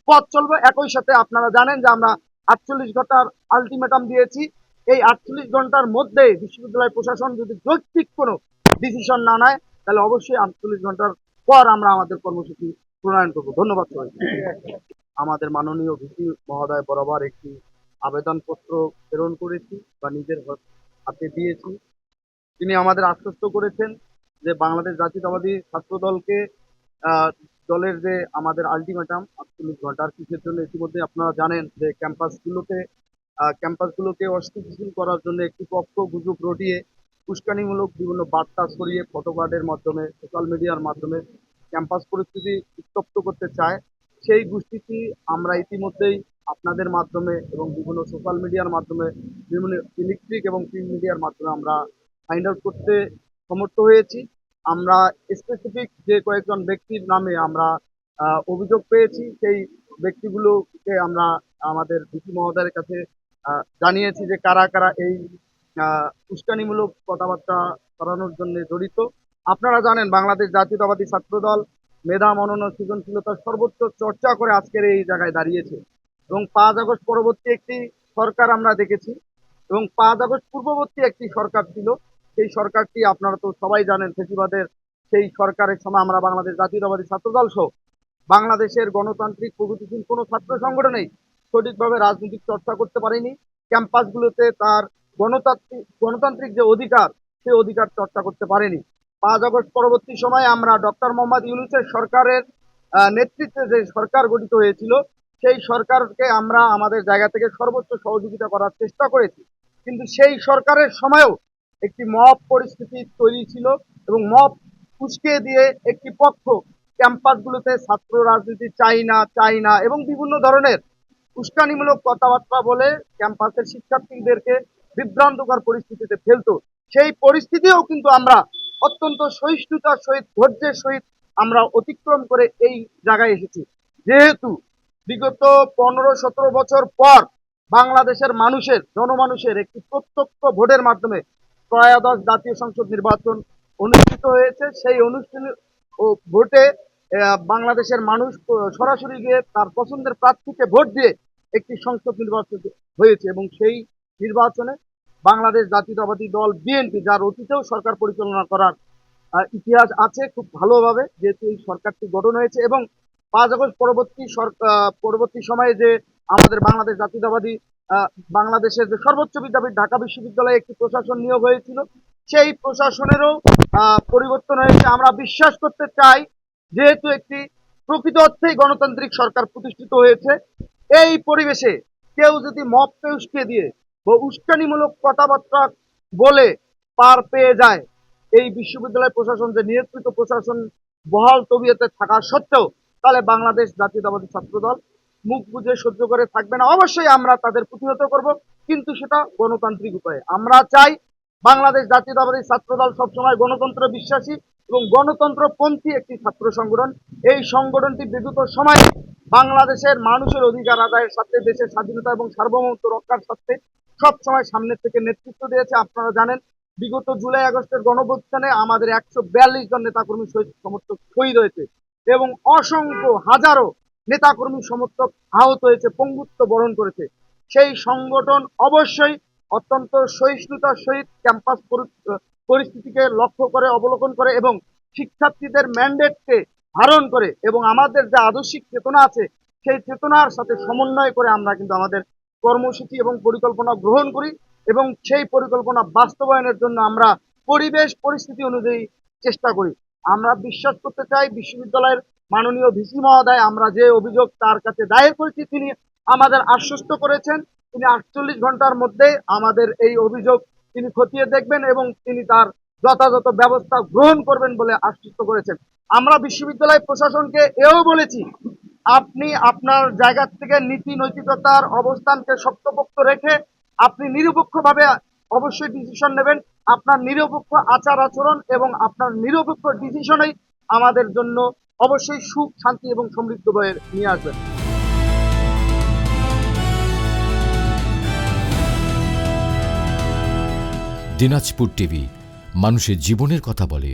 পথ চলবো। একই সাথে আপনারা জানেন যে আমরা 48 ঘন্টার আলটিমেটাম দিয়েছি। এই 48 ঘন্টার মধ্যে বিশ্ববিদ্যালয় প্রশাসন যদি যৌক্তিক কোনো ডিসিশন না নেয়, তাহলে অবশ্যই 48 ঘন্টার পর আমরা আমাদের কর্মসূচি প্রণয়ন করবো। ধন্যবাদ সবাইকে। আমাদের মাননীয় ভিসি মহোদয় বরাবর একটি আবেদনপত্র প্রেরণ করেছি বা নিজের হাতে দিয়েছি। তিনি আমাদের আশ্বস্ত করেছেন যে বাংলাদেশ জাতীয়তাবাদী ছাত্র দলকে দলের যে আমাদের আলটিমেটাম 48 ঘন্টার কিসের জন্য, ইতিমধ্যে আপনারা জানেন যে ক্যাম্পাসগুলোকে অস্থিতিশীল করার জন্য একটি পক্ষ গুজব রটিয়ে উস্কানিমূলক বিভিন্ন বার্তা ছড়িয়ে ফটোকার্ডের মাধ্যমে, সোশ্যাল মিডিয়ার মাধ্যমে ক্যাম্পাস পরিস্থিতি উত্তপ্ত করতে চায়। সেই গোষ্ঠীটি আমরা ইতিমধ্যেই আপনাদের মাধ্যমে এবং বিভিন্ন সোশ্যাল মিডিয়ার মাধ্যমে, বিভিন্ন ইলেকট্রিক এবং প্রিন্ট মিডিয়ার মাধ্যমে আমরা ফাইন্ড আউট করতে সমর্থ হয়েছি। আমরা স্পেসিফিক যে কয়েকজন ব্যক্তির নামে আমরা অভিযোগ পেয়েছি, সেই ব্যক্তিগুলোকে আমরা আমাদের ভিসি মহোদয়ের কাছে জানিয়েছি যে কারা কারা এই উস্কানিমূলক কথাবার্তা ছড়ানোর জন্য জড়িত। আপনারা জানেন বাংলাদেশ জাতীয়তাবাদী ছাত্রদল মেধা, মনন, সৃজনশীলতার সর্বোচ্চ চর্চা করে আজকের এই জায়গায় দাঁড়িয়েছে এবং 5 আগস্ট পরবর্তী একটি সরকার আমরা দেখেছি এবং 5 আগস্ট পূর্ববর্তী একটি সরকার ছিল। সেই সরকারটি আপনারা তো সবাই জানেন, ফেসিবাদের সেই সরকারের সময় আমরা বাংলাদেশ জাতীয়তাবাদী ছাত্রদল সহ বাংলাদেশের গণতান্ত্রিক প্রগতিশীল কোনো ছাত্র সংগঠনেই সঠিকভাবে রাজনৈতিক চর্চা করতে পারেনি। ক্যাম্পাসগুলোতে তার গণতান্ত্রিক যে অধিকার, সেই অধিকার চর্চা করতে পারেনি। 5 আগস্ট পরবর্তী সময়ে আমরা ডক্টর মোহাম্মদ ইউনূসের সরকারের নেতৃত্বে যে সরকার গঠিত হয়েছিল, সেই সরকারকে আমরা আমাদের জায়গা থেকে সর্বোচ্চ সহযোগিতা করার চেষ্টা করেছি। কিন্তু সেই সরকারের সময়েও একটি মব পরিস্থিতি তৈরি ছিল এবং মব উস্কে দিয়ে একটি পক্ষ ক্যাম্পাসগুলোতে ছাত্র রাজনীতি চাই না এবং বিভিন্ন ধরনের উস্কানিমূলক কথাবার্তা বলে ক্যাম্পাসের শিক্ষার্থীদেরকে বিভ্রান্তকর পরিস্থিতিতে ফেলতো। সেই পরিস্থিতিও কিন্তু আমরা অত্যন্ত সহিষ্ণুতার সহিত, ধৈর্যের সহিত আমরা অতিক্রম করে এই জায়গায় এসেছি। যেহেতু বিগত 15-17 বছর পর বাংলাদেশের জনমানুষের একটি প্রত্যক্ষ ভোটের মাধ্যমে ত্রয়োদশ জাতীয় সংসদ নির্বাচন অনুষ্ঠিত হয়েছে। সেই অনুষ্ঠান ও ভোটে বাংলাদেশের মানুষ সরাসরি গিয়ে তার পছন্দের প্রার্থীকে ভোট দিয়ে একটি সংসদ নির্বাচন হয়েছে এবং সেই নির্বাচনে বাংলাদেশ জাতীয়তাবাদী দল বিএনপি, যার অতীতেও সরকার পরিচালনা করার ইতিহাস আছে খুব ভালোভাবে, যেহেতু এই সরকারটি গঠন হয়েছে এবং 5 আগস্ট পরবর্তী সময়ে যে আমাদের বাংলাদেশ জাতীয়তাবাদী বাংলাদেশের যে সর্বোচ্চ বিদ্যাপীঠ ঢাকা বিশ্ববিদ্যালয়ে একটি প্রশাসন নিয়োগ হয়েছিল, সেই প্রশাসনেরও পরিবর্তন হয়েছে। আমরা বিশ্বাস করতে চাই, যেহেতু একটি প্রকৃত অর্থেই গণতান্ত্রিক সরকার প্রতিষ্ঠিত হয়েছে, এই পরিবেশে কেউ যদি মবকে উস্কে দিয়ে বা উস্কানিমূলক কথাবার্তা বলে পার পেয়ে যায়, এই বিশ্ববিদ্যালয় প্রশাসন যে নিয়ন্ত্রিত প্রশাসন বহাল তবিয়তে থাকা সত্ত্বেও, তাহলে বাংলাদেশ জাতীয়তাবাদী ছাত্রদল মুখ বুঝে সহ্য করে থাকবে না। অবশ্যই আমরা তাদের প্রতিহত করব, কিন্তু সেটা গণতান্ত্রিক উপায়ে। আমরা চাই বাংলাদেশ জাতীয়তাবাদী ছাত্রদল সবসময় গণতন্ত্র বিশ্বাসী এবং গণতন্ত্রপন্থী একটি ছাত্র সংগঠন। এই সংগঠনটি বিগত সময়ে বাংলাদেশের মানুষের অধিকার আদায়ের সাথে, দেশের স্বাধীনতা এবং সার্বভৌমত্ব রক্ষার সাথে সবসময় সামনের থেকে নেতৃত্ব দিয়েছে। আপনারা জানেন বিগত জুলাই আগস্টের গণঅভ্যুত্থানে আমাদের 142 জন নেতাকর্মী সমর্থক শহীদ হয়েছে এবং অসংখ্য হাজারো নেতাকর্মী সমর্থক আহত হয়েছে, পঙ্গুত্ব বরণ করেছে। সেই সংগঠন অবশ্যই অত্যন্ত সহিষ্ণুতার সহিত ক্যাম্পাস পরিস্থিতিকে লক্ষ্য করে, অবলোকন করে এবং শিক্ষার্থীদের ম্যান্ডেটকে ধারণ করে এবং আমাদের যে আদর্শিক চেতনা আছে, সেই চেতনার সাথে সমন্বয় করে আমরা কিন্তু আমাদের কর্মসূচি এবং পরিকল্পনা গ্রহণ করি এবং সেই পরিকল্পনা বাস্তবায়নের জন্য আমরা পরিবেশ পরিস্থিতি অনুযায়ী চেষ্টা করি। আমরা বিশ্বাস করতে চাই বিশ্ববিদ্যালয়ের মাননীয় ভিসি মহোদয়, আমরা যে অভিযোগ তার কাছে দায়ের করেছি, তিনি আমাদের আশ্বস্ত করেছেন তিনি 48 ঘন্টার মধ্যে আমাদের এই অভিযোগ তিনি খতিয়ে দেখবেন এবং তিনি তার যথাযথ ব্যবস্থা গ্রহণ করবেন বলে আশ্বস্ত করেছেন। আমরা বিশ্ববিদ্যালয় প্রশাসনকে এও বলেছি, আপনি আপনার জায়গা থেকে নীতি নৈতিকতার অবস্থানকে শক্তপোক্ত রেখে আপনি নিরপেক্ষভাবে অবশ্যই ডিসিশন নেবেন। আপনার নিরপেক্ষ আচার আচরণ এবং আপনার নিরপেক্ষ ডিসিশনই আমাদের জন্য অবশ্যই সুখ, শান্তি এবং সমৃদ্ধ বয়ে নিয়ে আসবেন। দিনাজপুর টিভি, মানুষের জীবনের কথা বলে।